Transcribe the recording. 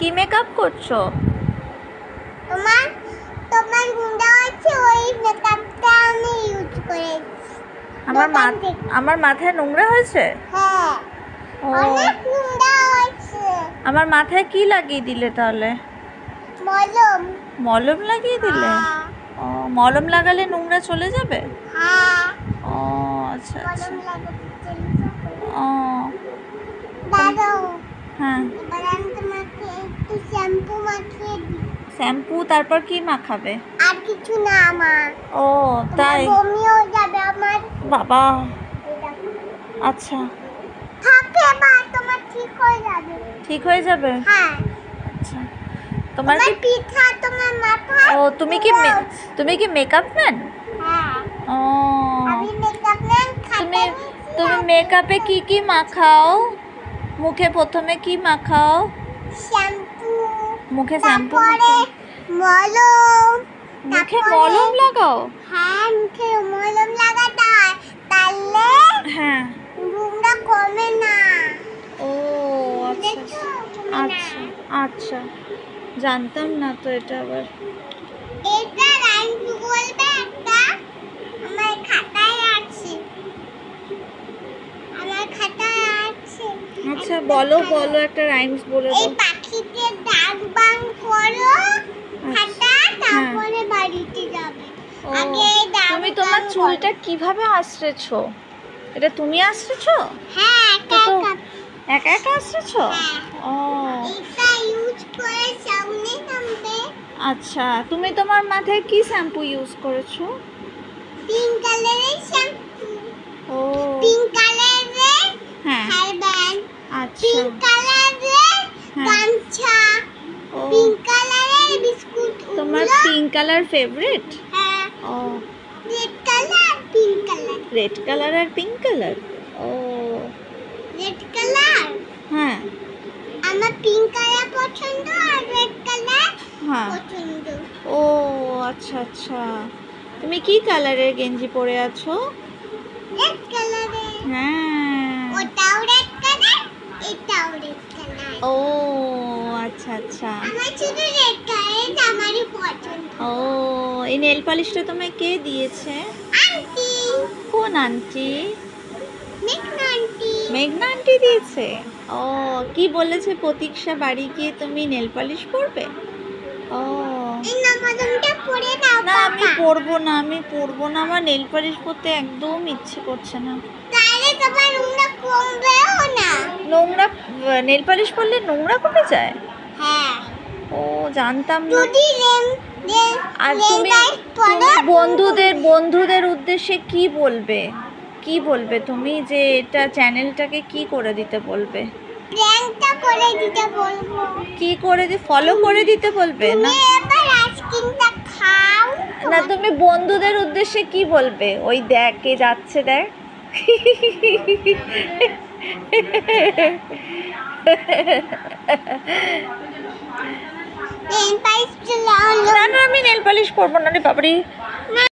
কি মেকআপ করছো? তোমার তোমার গুন্ডা আছে ওই মেকআপটা আমি ইউজ করেছি। আমার মাথায় নোংরা হয়েছে? হ্যাঁ, অনেক নোংরা হয়েছে। আমার মাথায় কি লাগিয়ে দিলে তাহলে? মলম। মলম লাগিয়ে দিলে? ও, মলম লাগালে নোংরা চলে যাবে? হ্যাঁ। ও আচ্ছা আচ্ছা। মলম লাগাতে চলে যাবে। ও দাঁড়াও। হ্যাঁ, এবার আমি তোমাকে একটু শ্যাম্পু মাখিয়ে দিই। শ্যাম্পু, তারপর কি মাখাবে? আর কিছু না আমার। ও তাই? বমি হয়ে যাবে আমার। বাবা, আচ্ছা। থাকে বা তোমার ঠিক হয়ে যাবে। ঠিক হয়ে যাবে? হ্যাঁ। আচ্ছা, তোমার কি পিঠা তোমার মাথায়? ও তুমি কি মেকআপ ম্যান? হ্যাঁ, ও আমি মেকআপ ম্যান। তুমি মেকআপে কি কি মাখাও? মুখে প্রথমে কি মাখাও? শ্যাম্পু। মুখে শ্যাম্পু তারপরে মলম। মুখে মলম লাগাও? হ্যাঁ, মুখে মলম লাগাতে হয়, তাহলে হ্যাঁ। নোংরা কমে না। ও আচ্ছা আচ্ছা আচ্ছা, জানতাম না তো এটা। আবার এটা রাইমস বলবে একটা, আমার খাতায় আছে। আচ্ছা, বলো একটা রাইমস বলে এই দাও। পাখিতে ডাক বাং করো খাতা, তারপরে বাড়িতে যাবে। আগে তুমি তোমার চুলটা কিভাবে আঁচড়েছো? এটা তুমি আঁচড়েছো? হ্যাঁ, একা একা আঁচড়েছো? ও এটা ইউজ করে সামনে নামবে। আচ্ছা, তুমি তোমার মাথায় কি শ্যাম্পু ইউজ করেছো? পিঙ্ক কালারের শ্যাম্পু। ও পিঙ্ক কালারের হ্যাঁ হেয়ার ব্যান্ড। আচ্ছা, পিঙ্ক কালারের গামছা। পিঙ্ক কালারের বিস্কুট। তোমার পিঙ্ক কালার ফেভারিট? হ্যাঁ। ও red colour, pink colour. Red colour আর পিঙ্ক কালার? ও রেড কালার। হ্যাঁ, আমার পিঙ্ক কালার পছন্দ আর রেড কালার হ্যাঁ পছন্দ। ও আচ্ছা আচ্ছা। তুমি কি কালারের গেঞ্জি পরে আছো? রেড কালারের। হ্যাঁ, ওটাও রেড কালার, এটাও রেড কালার। ও আচ্ছা আচ্ছা। আমার শুধু রেড কালার আমারই পছন্দ। ও এই নেল পলিশটা তোমায় কে দিয়েছে? আন্টি। কোন আন্টি? মেঘনা আন্টি। মেঘনা আন্টি দিয়েছে? ও কি বলেছে প্রতীক্ষা বাড়ি গিয়ে তুমি নেল পলিশ পরবে? ও এই নামাজটা পড়ে নাও। না, আমি পরবো না, আমার নেল পলিশ পরতে একদম ইচ্ছে করছে না। তাহলে তোমার নোংরা কমবেও না। নোংরা নেল পলিশ পরলে নোংরা কমে যায়? হ্যাঁ। ও জানতাম না। যদি আর তুমি বন্ধুদের উদ্দেশ্যে কি বলবে তুমি, যে এটা চ্যানেলটাকে কি করে দিতে বলবে? প্র্যাঙ্কটা করে দিতে বলবো। কি করে ফলো করে দিতে বলবে? না এবার আইসক্রিমটা খাও। না, তুমি বন্ধুদের উদ্দেশ্যে কি বলবে? ওই দেখ কে যাচ্ছে, দেখ। নেল পালিশ চলাও। না, আমি নেল পালিশ পরবো না রে বাবারি।